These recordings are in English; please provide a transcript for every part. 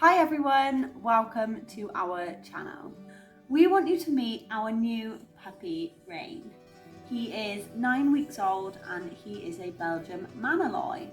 Hi everyone, welcome to our channel. We want you to meet our new puppy, Rain. He is 9 weeks old and he is a Belgian Malinois.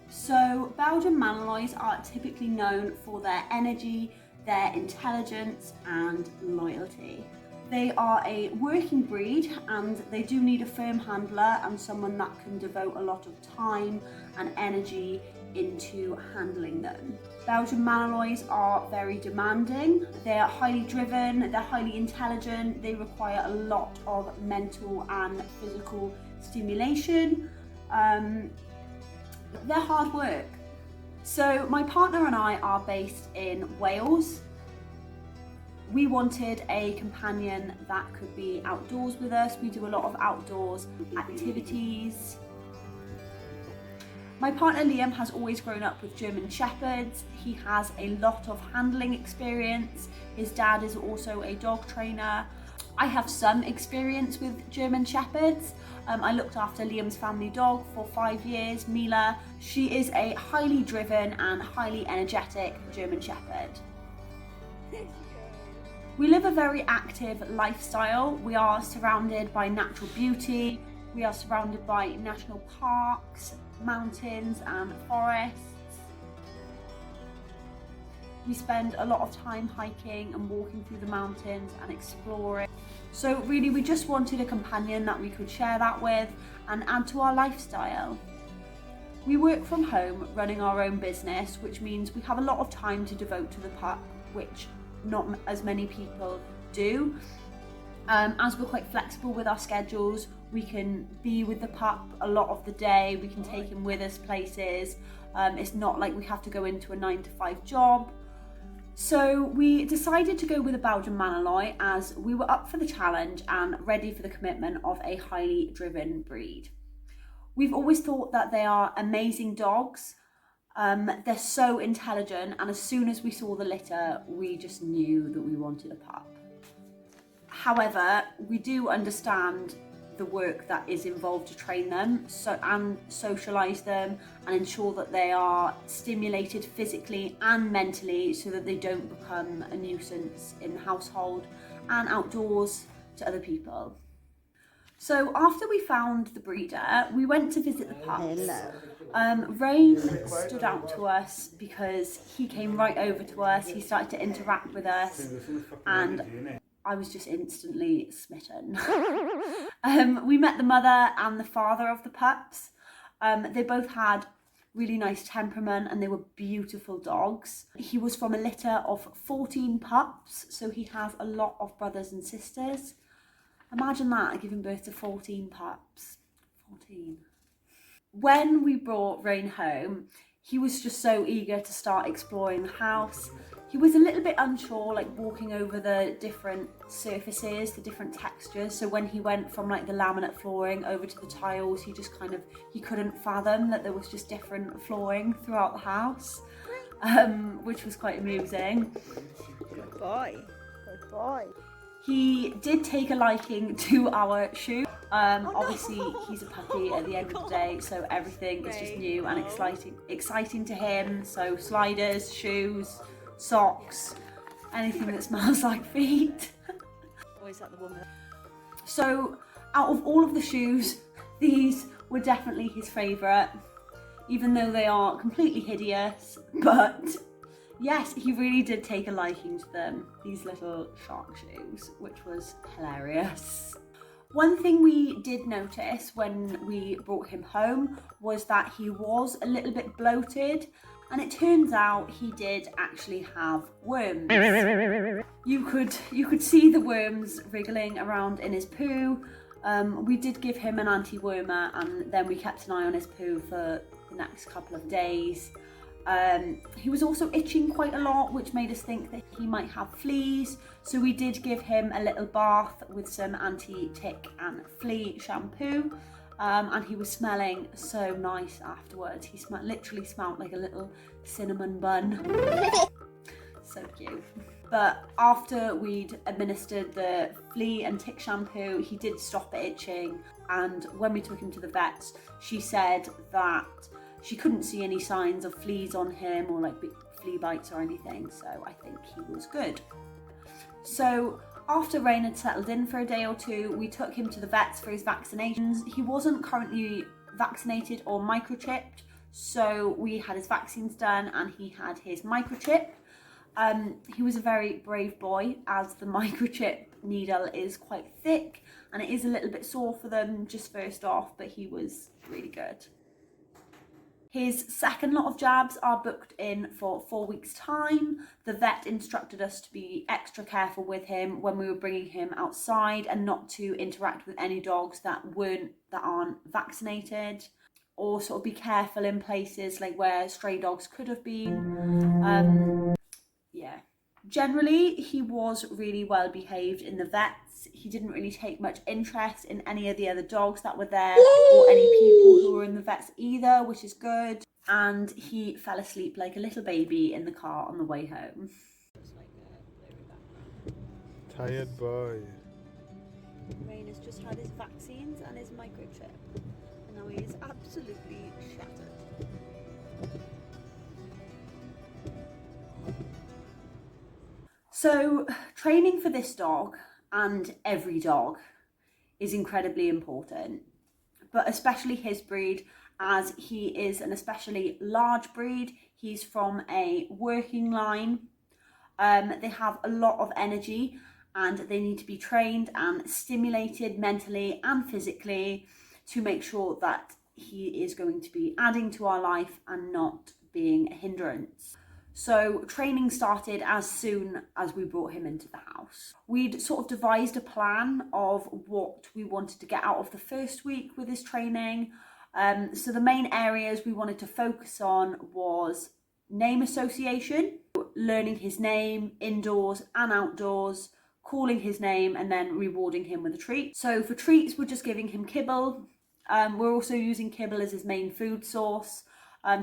So Belgian Malinois are typically known for their energy, their intelligence and loyalty. They are a working breed and they do need a firm handler and someone that can devote a lot of time and energy into handling them. Belgian Malinois are very demanding, they're highly driven, they're highly intelligent, they require a lot of mental and physical stimulation. They're hard work. So my partner and I are based in Wales. We wanted a companion that could be outdoors with us. We do a lot of outdoors activities. My partner Liam has always grown up with German Shepherds. He has a lot of handling experience. His dad is also a dog trainer. I have some experience with German Shepherds. I looked after Liam's family dog for 5 years, Mila. She is a highly driven and highly energetic German Shepherd. We live a very active lifestyle. We are surrounded by natural beauty. We are surrounded by national parks, mountains and forests. We spend a lot of time hiking and walking through the mountains and exploring. So really we just wanted a companion that we could share that with and add to our lifestyle. We work from home running our own business, which means we have a lot of time to devote to the pup, which not as many people do. As we're quite flexible with our schedules, we can be with the pup a lot of the day, we can take him with us places. It's not like we have to go into a 9-to-5 job. So we decided to go with a Belgian Malinois as we were up for the challenge and ready for the commitment of a highly driven breed. We've always thought that they are amazing dogs. They're so intelligent, and as soon as we saw the litter, we just knew that we wanted a pup. However, we do understand the work that is involved to train them and socialise them and ensure that they are stimulated physically and mentally so that they don't become a nuisance in the household and outdoors to other people. So after we found the breeder, we went to visit the pups. Rain stood out to us because he came right over to us, he started to interact with us, and I was just instantly smitten. We met the mother and the father of the pups. They both had really nice temperament and they were beautiful dogs. He was from a litter of 14 pups, so he has a lot of brothers and sisters. Imagine that, giving birth to 14 pups. 14. When we brought Rain home, he was just so eager to start exploring the house. He was a little bit unsure, like walking over the different surfaces, the different textures. So when he went from like the laminate flooring over to the tiles, he couldn't fathom that there was just different flooring throughout the house, which was quite amusing. Good boy, good boy. He did take a liking to our shoe. Obviously he's a puppy at the end of the day, so everything is just new and exciting to him. So sliders, shoes, socks, anything that smells like feet. Or is that the woman? So out of all of the shoes, these were definitely his favourite, even though they are completely hideous. But yes, he really did take a liking to them, these little shark shoes, which was hilarious. One thing we did notice when we brought him home was that he was a little bit bloated, and it turns out he did actually have worms. You could see the worms wriggling around in his poo. We did give him an anti-wormer, and then we kept an eye on his poo for the next couple of days. He was also itching quite a lot, which made us think that he might have fleas. So we did give him a little bath with some anti-tick and flea shampoo. And he was smelling so nice afterwards. He literally smelled like a little cinnamon bun. So cute. But after we'd administered the flea and tick shampoo, he did stop itching. And when we took him to the vets, she said that she couldn't see any signs of fleas on him or like flea bites or anything, so I think he was good. So after Rain had settled in for a day or two, we took him to the vets for his vaccinations. He wasn't currently vaccinated or microchipped, so we had his vaccines done and he had his microchip. He was a very brave boy, as the microchip needle is quite thick and it is a little bit sore for them just first off, but he was really good. His second lot of jabs are booked in for 4 weeks' time. The vet instructed us to be extra careful with him when we were bringing him outside and not to interact with any dogs that aren't vaccinated, or sort of be careful in places like where stray dogs could have been. Yeah. Generally, he was really well behaved in the vets. He didn't really take much interest in any of the other dogs that were there or any people who were in the vets either, which is good. And he fell asleep like a little baby in the car on the way home. Tired boy. Rain has just had his vaccines and his microchip, and now he is absolutely shattered. So training for this dog and every dog is incredibly important, but especially his breed, as he is an especially large breed. He's from a working line. They have a lot of energy and they need to be trained and stimulated mentally and physically to make sure that he is going to be adding to our life and not being a hindrance. So training started as soon as we brought him into the house. We'd sort of devised a plan of what we wanted to get out of the first week with his training. So the main areas we wanted to focus on was name association, learning his name indoors and outdoors, calling his name and then rewarding him with a treat. So for treats, we're just giving him kibble. We're also using kibble as his main food source.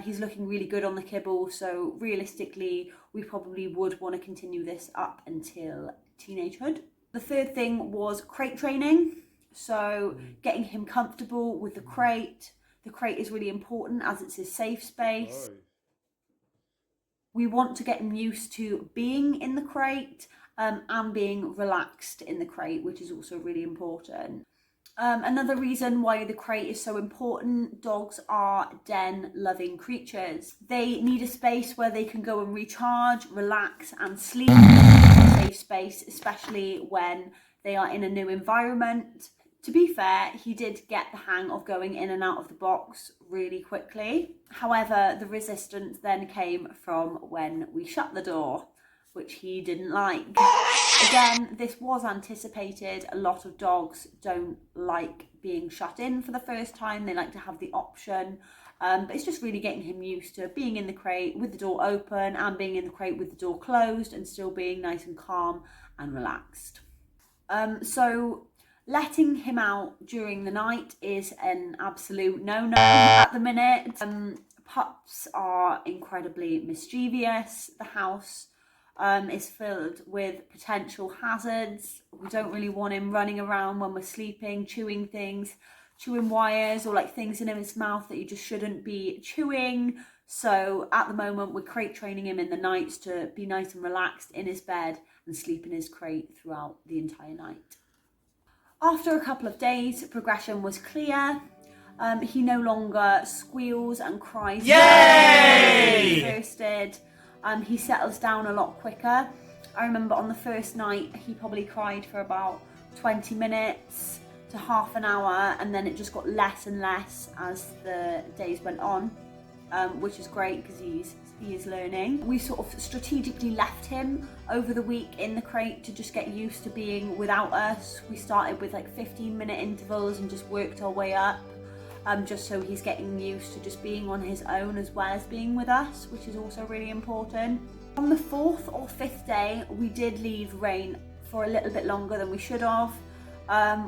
He's looking really good on the kibble, so realistically, we probably would want to continue this up until teenagehood. The third thing was crate training, so getting him comfortable with the crate. The crate is really important as it's his safe space. We want to get him used to being in the crate and being relaxed in the crate, which is also really important. Another reason why the crate is so important: dogs are den-loving creatures. They need a space where they can go and recharge, relax and sleep in a safe space, especially when they are in a new environment. To be fair, he did get the hang of going in and out of the box really quickly. However, the resistance then came from when we shut the door, which he didn't like. Again, this was anticipated. A lot of dogs don't like being shut in for the first time. They like to have the option. But it's just really getting him used to being in the crate with the door open and being in the crate with the door closed and still being nice and calm and relaxed. So letting him out during the night is an absolute no-no at the minute. Pups are incredibly mischievous. The house is filled with potential hazards. We don't really want him running around when we're sleeping, chewing things, chewing wires, or like things in his mouth that you just shouldn't be chewing. So at the moment, we're crate training him in the nights to be nice and relaxed in his bed and sleep in his crate throughout the entire night. After a couple of days, progression was clear. He no longer squeals and cries. Yay! He first did. He settles down a lot quicker. I remember on the first night, he probably cried for about 20 minutes to half an hour, and then it just got less and less as the days went on, which is great because he is learning. We sort of strategically left him over the week in the crate to just get used to being without us. We started with like 15-minute intervals and just worked our way up. Just so he's getting used to just being on his own as well as being with us, which is also really important. On the 4th or 5th day, we did leave Rain for a little bit longer than we should have.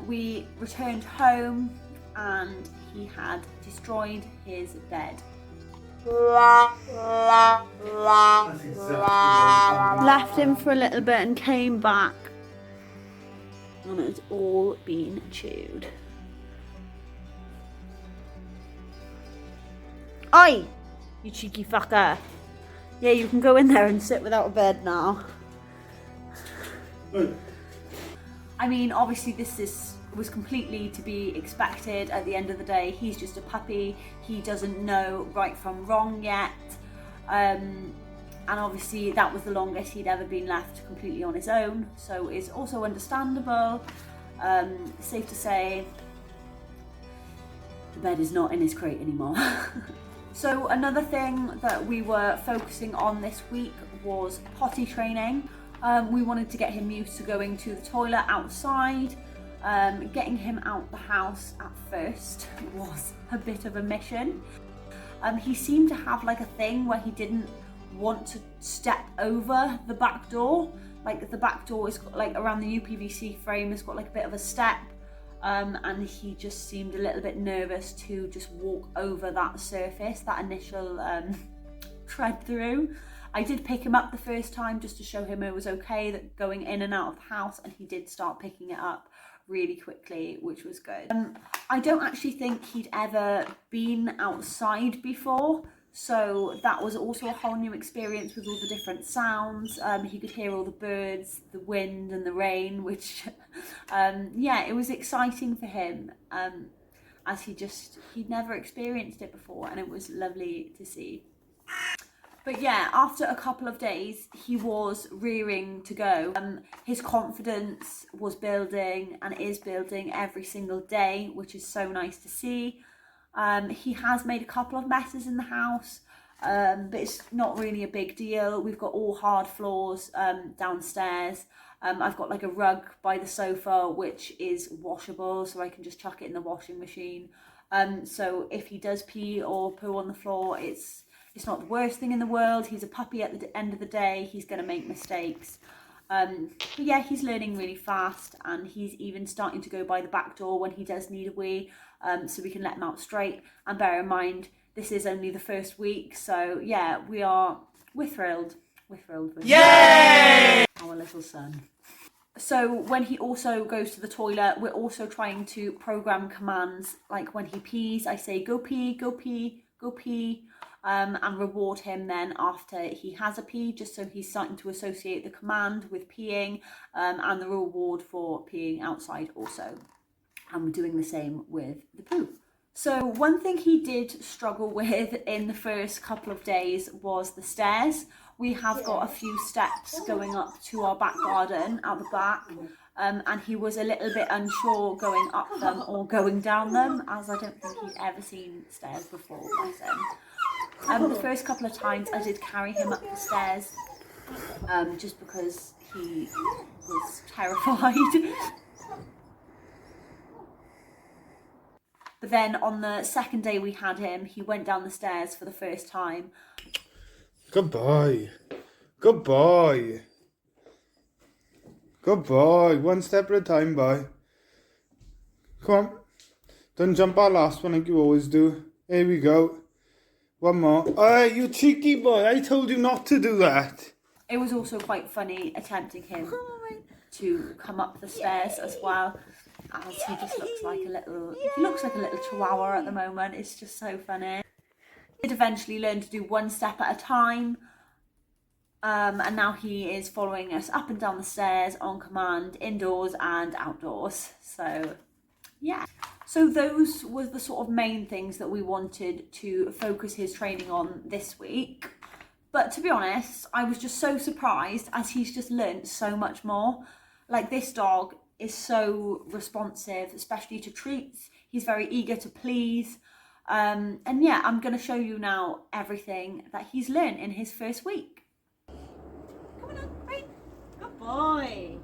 We returned home and he had destroyed his bed. Left him for a little bit and came back, and it's all been chewed. Oi, you cheeky fucker. Yeah, you can go in there and sit without a bed now. I mean, obviously was completely to be expected at the end of the day. He's just a puppy. He doesn't know right from wrong yet. And obviously that was the longest he'd ever been left completely on his own. So it's also understandable. Safe to say, the bed is not in his crate anymore. So another thing that we were focusing on this week was potty training. We wanted to get him used to going to the toilet outside. Getting him out the house at first was a bit of a mission. He seemed to have like a thing where he didn't want to step over the back door. Like the back door is like around the UPVC frame, it's got like a bit of a step. And he just seemed a little bit nervous to just walk over that surface, that initial tread through. I did pick him up the first time just to show him it was okay that going in and out of the house, and he did start picking it up really quickly, which was good. I don't actually think he'd ever been outside before, so that was also a whole new experience with all the different sounds. He could hear all the birds, the wind and the rain, which yeah, it was exciting for him, as he'd never experienced it before, and it was lovely to see. But yeah, after a couple of days, he was rearing to go. His confidence was building and is building every single day, which is so nice to see. He has made a couple of messes in the house, but it's not really a big deal. We've got all hard floors downstairs. I've got like a rug by the sofa, which is washable, so I can just chuck it in the washing machine. So if he does pee or poo on the floor, it's not the worst thing in the world. He's a puppy at the end of the day. He's going to make mistakes. But yeah, he's learning really fast, and he's even starting to go by the back door when he does need a wee, so we can let him out straight. And bear in mind, this is only the first week, so yeah, we're thrilled. We're thrilled with Yay! Our little son. So when he also goes to the toilet, we're also trying to program commands. Like when he pees, I say, go pee, go pee, go pee. And reward him then after he has a pee, just so he's starting to associate the command with peeing, and the reward for peeing outside also. And we're doing the same with the poo. So one thing he did struggle with in the first couple of days was the stairs. We have got a few steps going up to our back garden at the back, and he was a little bit unsure going up them or going down them, as I don't think he'd ever seen stairs before, bless him. The first couple of times I did carry him up the stairs, just because he was terrified. But then on the second day we had him, he went down the stairs for the first time. Good boy. Good boy. Good boy. One step at a time, boy. Come on. Don't jump our last one like you always do. Here we go. One more. Oh, you cheeky boy. I told you not to do that. It was also quite funny attempting him to come up the stairs as well, as he just looks like a little, he looks like a little chihuahua at the moment. It's just so funny. He did eventually learn to do one step at a time, and now he is following us up and down the stairs on command, indoors and outdoors. So yeah. So those were the sort of main things that we wanted to focus his training on this week. But to be honest, I was just so surprised, as he's just learnt so much more. Like, this dog is so responsive, especially to treats. He's very eager to please. And yeah, I'm going to show you now everything that he's learnt in his first week. Come on, great. Good boy.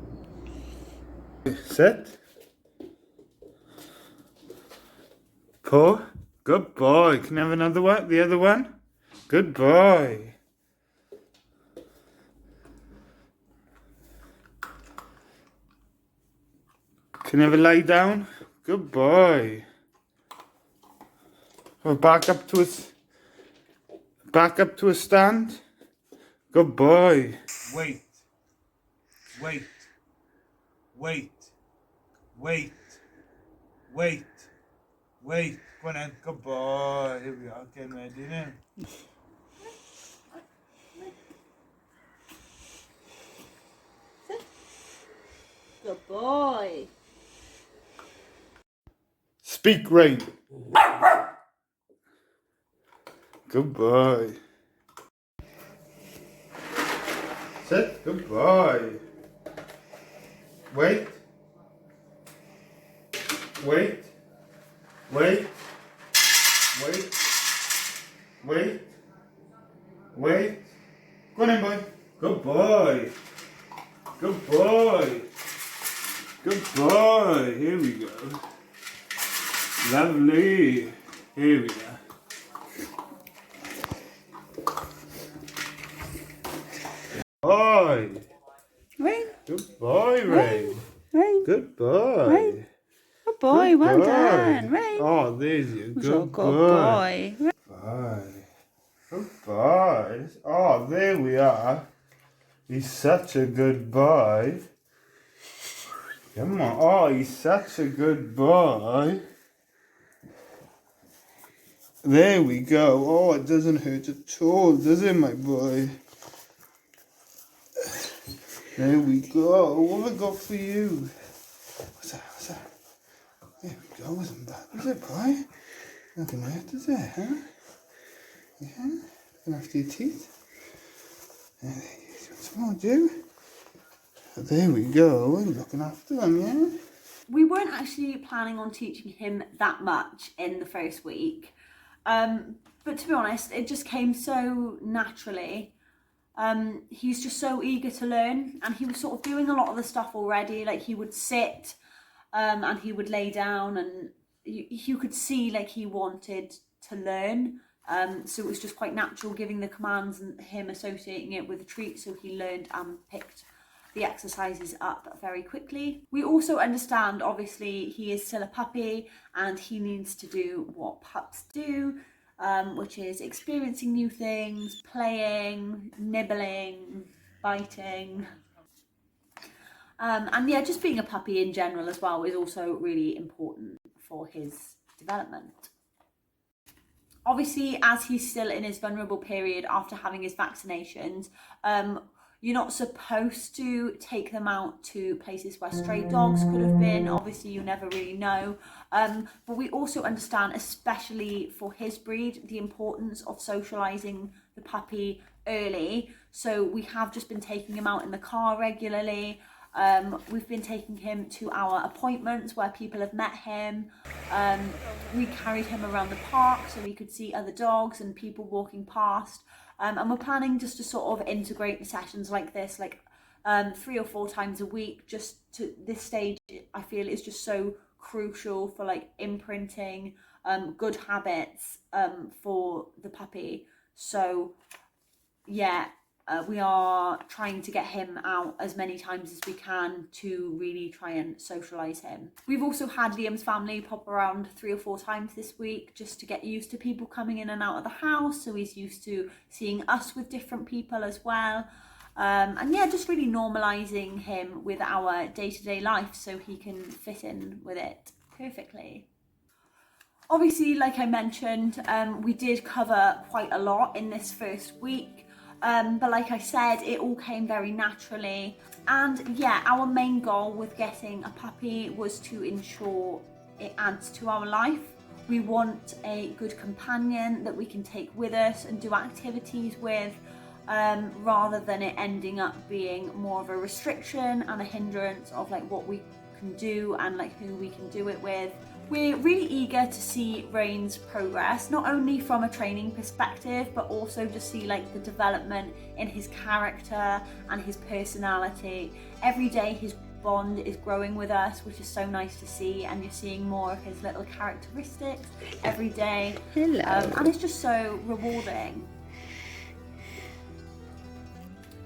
Sit. Paw. Good boy. Can I have another one? The other one? Good boy. Can you have a lie down? Good boy. Oh, back up to a stand. Good boy. Wait. Wait. Wait. Wait. Wait. Wait. Go on then. Good boy. Here we are. Getting ready now. Good boy. Speak, Rain. Good boy. Sit. Good boy. Wait. Wait. Wait. Wait. Wait. Wait. Go on in, boy. Good boy. Good boy. Good boy. Here we go. Lovely. Here we go. Boy. Rain. Good boy, Ray. Rain. Good boy. Rain. Good boy. Good Well boy. done. Rain. Oh, there's you. Good Good boy. boy. Boy. Good boy. Oh, there we are. He's such a good boy. Come on. Oh, he's such a good boy. There we go. Oh, it doesn't hurt at all, does it, my boy? There we go. What have I got for you? What's that? What's that? There we go. Wasn't bad, was it, boy? Nothing hurt, is it, huh? Yeah? Looking after your teeth? There you go. Some more, Joe. There we go. We're looking after them, yeah? We weren't actually planning on teaching him that much in the first week. But to be honest, it just came so naturally. He's just so eager to learn, and he was sort of doing a lot of the stuff already. Like, he would sit and he would lay down, and you could see like he wanted to learn. So it was just quite natural giving the commands and him associating it with a treat, so he learned and picked the exercises up very quickly. We also understand, obviously, he is still a puppy and he needs to do what pups do, which is experiencing new things, playing, nibbling, biting. And yeah, just being a puppy in general as well is also really important for his development. Obviously, as he's still in his vulnerable period after having his vaccinations, you're not supposed to take them out to places where stray dogs could have been. Obviously, you never really know. But we also understand, especially for his breed, the importance of socialising the puppy early. So we have just been taking him out in the car regularly. We've been taking him to our appointments where people have met him. We carried him around the park so he could see other dogs and people walking past. And we're planning just to sort of integrate sessions like this, like 3 or 4 times a week. Just to this stage, I feel is just so crucial for like imprinting good habits for the puppy. So yeah, we are trying to get him out as many times as we can to really try and socialise him. We've also had Liam's family pop around 3 or 4 times this week just to get used to people coming in and out of the house, so he's used to seeing us with different people as well. And yeah, just really normalising him with our day-to-day life so he can fit in with it perfectly. Obviously, like I mentioned, we did cover quite a lot in this first week. But like I said, it all came very naturally. And yeah, our main goal with getting a puppy was to ensure it adds to our life. We want a good companion that we can take with us and do activities with, rather than it ending up being more of a restriction and a hindrance of like what we can do and like who we can do it with. We're really eager to see Rain's progress, not only from a training perspective, but also to see like the development in his character and his personality. Every day his bond is growing with us, which is so nice to see, and you're seeing more of his little characteristics every day. Hello. And it's just so rewarding.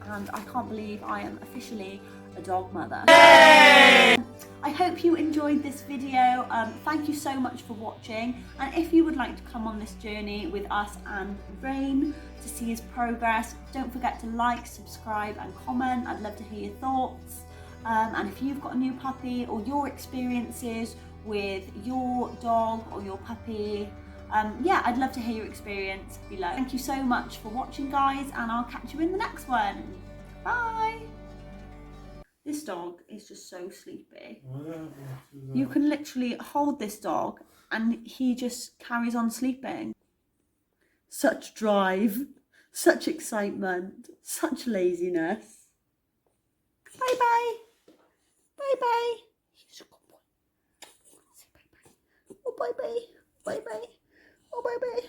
And I can't believe I am officially a dog mother. I hope you enjoyed this video. Thank you so much for watching, and if you would like to come on this journey with us and Rain to see his progress, don't forget to like, subscribe and comment. I'd love to hear your thoughts, and if you've got a new puppy or your experiences with your dog or your puppy, yeah, I'd love to hear your experience below. Thank you so much for watching, guys, and I'll catch you in the next one. Bye. This dog is just so sleepy. You can literally hold this dog and he just carries on sleeping. Such drive, such excitement, such laziness. Bye bye. Bye bye. He's a good boy. Say bye bye. Oh bye bye. Bye bye. Oh bye bye.